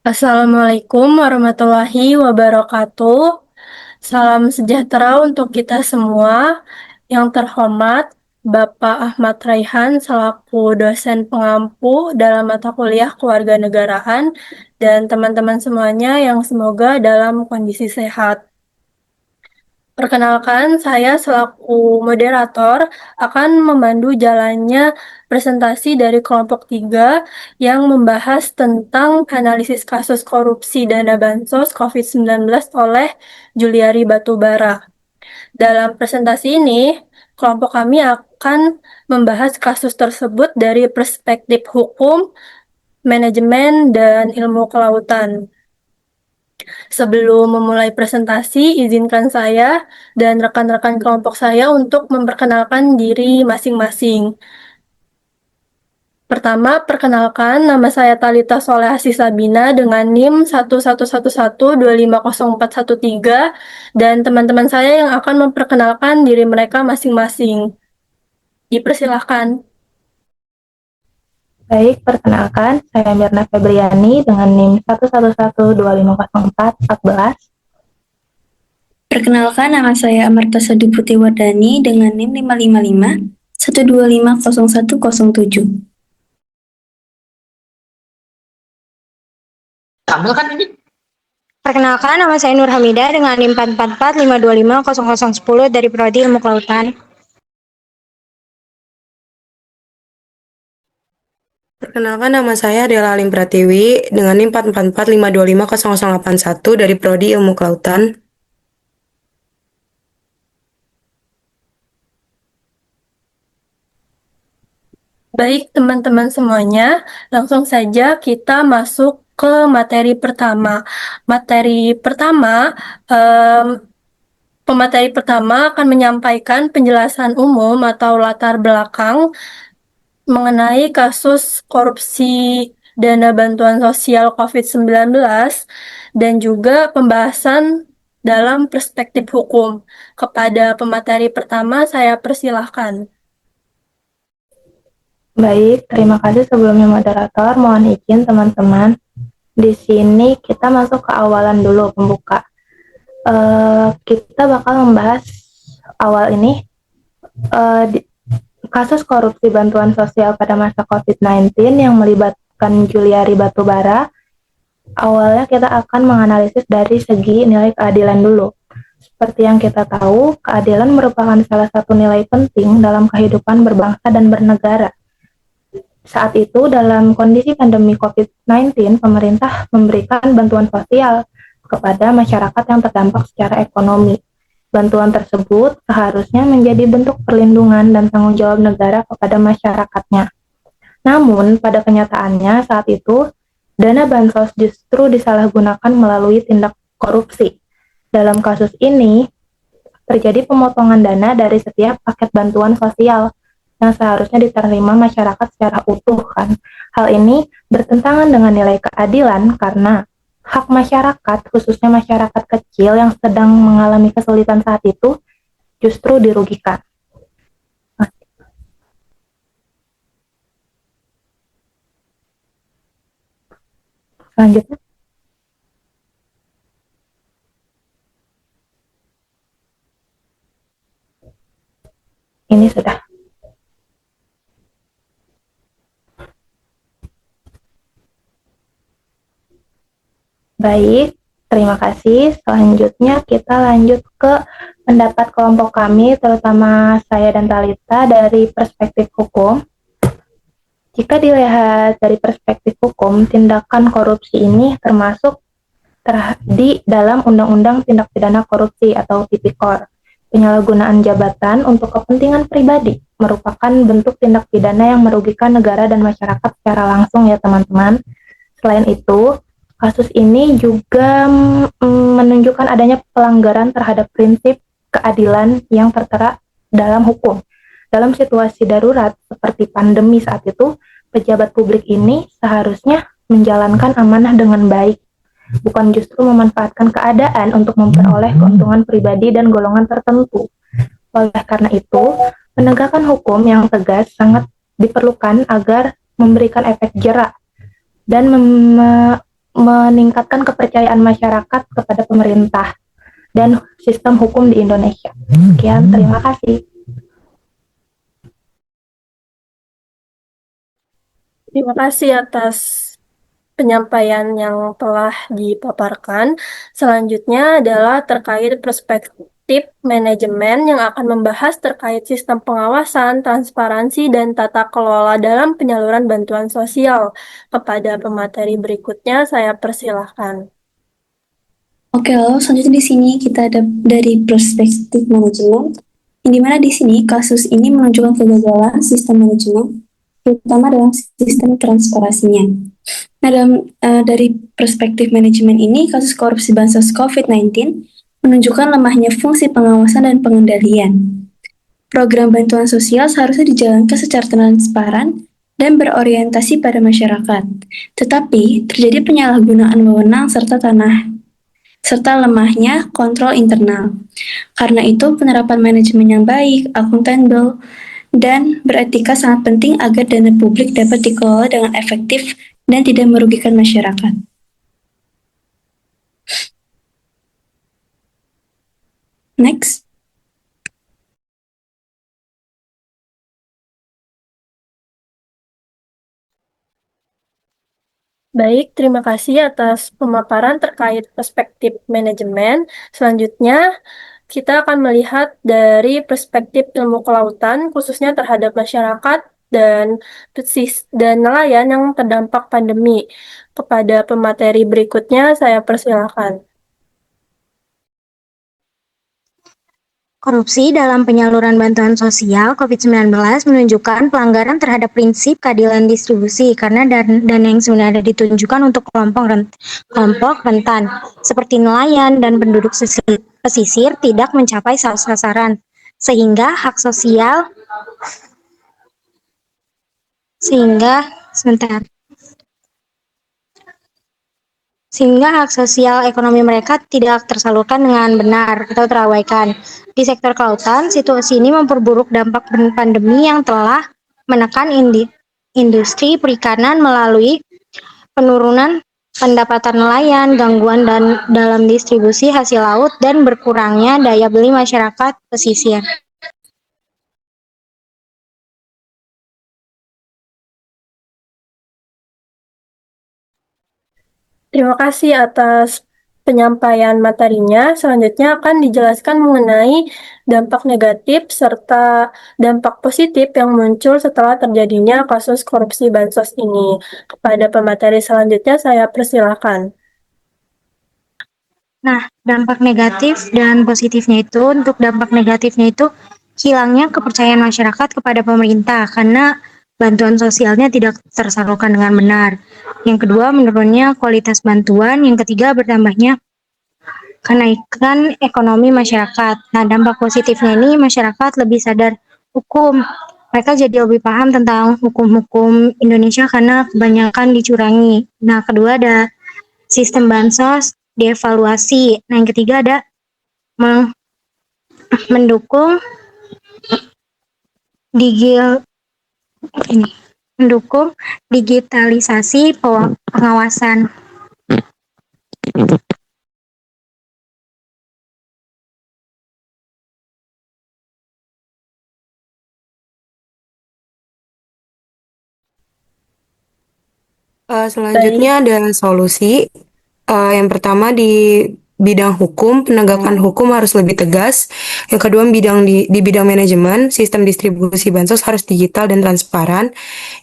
Assalamualaikum warahmatullahi wabarakatuh. Salam sejahtera untuk kita semua. Yang terhormat, Bapak Ahmad Raihan selaku dosen pengampu dalam mata kuliah Kewarganegaraan dan teman-teman semuanya yang semoga dalam kondisi sehat. Perkenalkan, saya selaku moderator akan memandu jalannya presentasi dari kelompok 3 yang membahas tentang analisis kasus korupsi dana bansos COVID-19 oleh Juliari Batubara. Dalam presentasi ini, kelompok kami akan membahas kasus tersebut dari perspektif hukum, manajemen, dan ilmu kelautan. Sebelum memulai presentasi, izinkan saya dan rekan-rekan kelompok saya untuk memperkenalkan diri masing-masing. Pertama, perkenalkan nama saya Talita Solehasi Sabina dengan NIM 11112504113 dan teman-teman saya yang akan memperkenalkan diri mereka masing-masing. Dipersilahkan. Baik, perkenalkan, saya Mirna Febriani dengan NIM 111250414. Perkenalkan, nama saya Amarta Sadi Putri Wardani dengan NIM 555 125 0107. Tampil kan ini? Perkenalkan, nama saya Nur Hamidah dengan NIM 444 525 0010 dari Prodi Ilmu Kelautan. Perkenalkan, nama saya Dela Alim Pratiwi dengan NIM 444 525 0081 dari Prodi Ilmu Kelautan. Baik, teman-teman semuanya, langsung saja kita masuk ke materi pertama. Pemateri pertama akan menyampaikan penjelasan umum atau latar belakang mengenai kasus korupsi dana bantuan sosial COVID-19 dan juga pembahasan dalam perspektif hukum. Kepada pemateri pertama, saya persilahkan. Baik, terima kasih sebelumnya moderator. Mohon izin teman-teman. Di sini kita masuk ke awalan dulu, pembuka. Kita bakal membahas awal ini kasus korupsi bantuan sosial pada masa COVID-19 yang melibatkan Juliari Batubara. Awalnya kita akan menganalisis dari segi nilai keadilan dulu. Seperti yang kita tahu, keadilan merupakan salah satu nilai penting dalam kehidupan berbangsa dan bernegara. Saat itu, dalam kondisi pandemi COVID-19, pemerintah memberikan bantuan sosial kepada masyarakat yang terdampak secara ekonomi. Bantuan tersebut seharusnya menjadi bentuk perlindungan dan tanggung jawab negara kepada masyarakatnya. Namun, pada kenyataannya saat itu, dana bansos justru disalahgunakan melalui tindak korupsi. Dalam kasus ini, terjadi pemotongan dana dari setiap paket bantuan sosial yang seharusnya diterima masyarakat secara utuh kan. Hal ini bertentangan dengan nilai keadilan karena hak masyarakat, khususnya masyarakat kecil yang sedang mengalami kesulitan saat itu, justru dirugikan. Selanjutnya. Ini sudah. Baik, terima kasih. Selanjutnya kita lanjut ke pendapat kelompok kami, terutama saya dan Talita dari perspektif hukum. Jika dilihat dari perspektif hukum, tindakan korupsi ini termasuk di dalam Undang-Undang Tindak Pidana Korupsi atau Tipikor. Penyalahgunaan jabatan untuk kepentingan pribadi merupakan bentuk tindak pidana yang merugikan negara dan masyarakat secara langsung ya teman-teman. Selain itu, kasus ini juga menunjukkan adanya pelanggaran terhadap prinsip keadilan yang tertera dalam hukum. Dalam situasi darurat seperti pandemi saat itu, pejabat publik ini seharusnya menjalankan amanah dengan baik, bukan justru memanfaatkan keadaan untuk memperoleh keuntungan pribadi dan golongan tertentu. Oleh karena itu, penegakan hukum yang tegas sangat diperlukan agar memberikan efek jerak dan meningkatkan kepercayaan masyarakat kepada pemerintah dan sistem hukum di Indonesia. Sekian, terima kasih. Terima kasih atas penyampaian yang telah dipaparkan. Selanjutnya adalah terkait perspektif manajemen yang akan membahas terkait sistem pengawasan, transparansi, dan tata kelola dalam penyaluran bantuan sosial. Kepada pemateri berikutnya, saya persilahkan. Oke, lalu selanjutnya di sini kita ada dari perspektif manajemen, yang dimana di sini kasus ini menunjukkan kegagalan sistem manajemen, terutama dalam sistem transparansinya. Nah, dari perspektif manajemen ini, kasus korupsi bansos COVID-19 menunjukkan lemahnya fungsi pengawasan dan pengendalian. Program bantuan sosial seharusnya dijalankan secara transparan dan berorientasi pada masyarakat. Tetapi, terjadi penyalahgunaan wewenang serta lemahnya kontrol internal. Karena itu, penerapan manajemen yang baik, akuntabel, dan beretika sangat penting agar dana publik dapat dikelola dengan efektif dan tidak merugikan masyarakat. Next. Baik, terima kasih atas pemaparan terkait perspektif manajemen. Selanjutnya, kita akan melihat dari perspektif ilmu kelautan, khususnya terhadap masyarakat dan nelayan yang terdampak pandemi. Kepada pemateri berikutnya, saya persilakan. Korupsi dalam penyaluran bantuan sosial COVID-19 menunjukkan pelanggaran terhadap prinsip keadilan distribusi karena dana yang sebenarnya ditunjukkan untuk kelompok rentan seperti nelayan dan penduduk pesisir tidak mencapai sasaran sehingga hak sosial ekonomi mereka tidak tersalurkan dengan benar atau terabaikan. Di sektor kelautan, situasi ini memperburuk dampak pandemi yang telah menekan industri perikanan melalui penurunan pendapatan nelayan, gangguan dalam distribusi hasil laut, dan berkurangnya daya beli masyarakat pesisir. Terima kasih atas penyampaian materinya. Selanjutnya akan dijelaskan mengenai dampak negatif serta dampak positif yang muncul setelah terjadinya kasus korupsi bansos ini. Kepada pemateri selanjutnya, saya persilakan. Nah, dampak negatif dan positifnya itu, untuk dampak negatifnya itu hilangnya kepercayaan masyarakat kepada pemerintah karena bantuan sosialnya tidak tersalurkan dengan benar. Yang kedua, menurunnya kualitas bantuan. Yang ketiga, bertambahnya kenaikan ekonomi masyarakat. Nah, dampak positifnya ini masyarakat lebih sadar hukum. Mereka jadi lebih paham tentang hukum-hukum Indonesia karena kebanyakan dicurangi. Nah, kedua ada sistem bansos dievaluasi. Nah, yang ketiga ada mendukung digitalisasi pengawasan. Selanjutnya ada solusi. Yang pertama di bidang hukum, penegakan hukum harus lebih tegas. Yang kedua di bidang manajemen, sistem distribusi bansos harus digital dan transparan.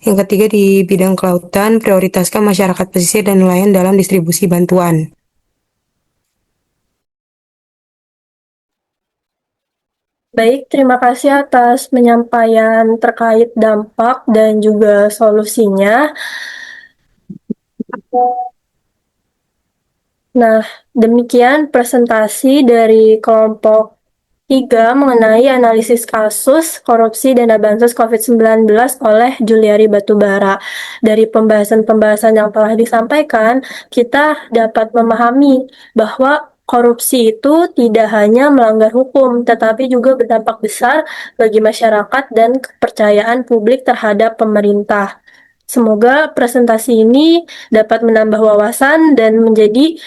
Yang ketiga di bidang kelautan, prioritaskan masyarakat pesisir dan nelayan dalam distribusi bantuan. Baik, terima kasih atas penyampaian terkait dampak dan juga solusinya. Nah, demikian presentasi dari kelompok 3 mengenai analisis kasus korupsi dana bansos COVID-19 oleh Juliari Batubara. Dari pembahasan-pembahasan yang telah disampaikan, kita dapat memahami bahwa korupsi itu tidak hanya melanggar hukum, tetapi juga berdampak besar bagi masyarakat dan kepercayaan publik terhadap pemerintah. Semoga presentasi ini dapat menambah wawasan dan menjadi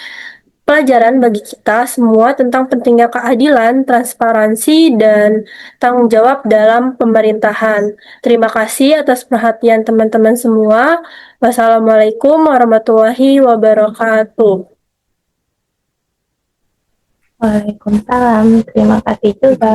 pelajaran bagi kita semua tentang pentingnya keadilan, transparansi, dan tanggung jawab dalam pemerintahan. Terima kasih atas perhatian teman-teman semua. Wassalamualaikum warahmatullahi wabarakatuh. Waalaikumsalam. Terima kasih juga.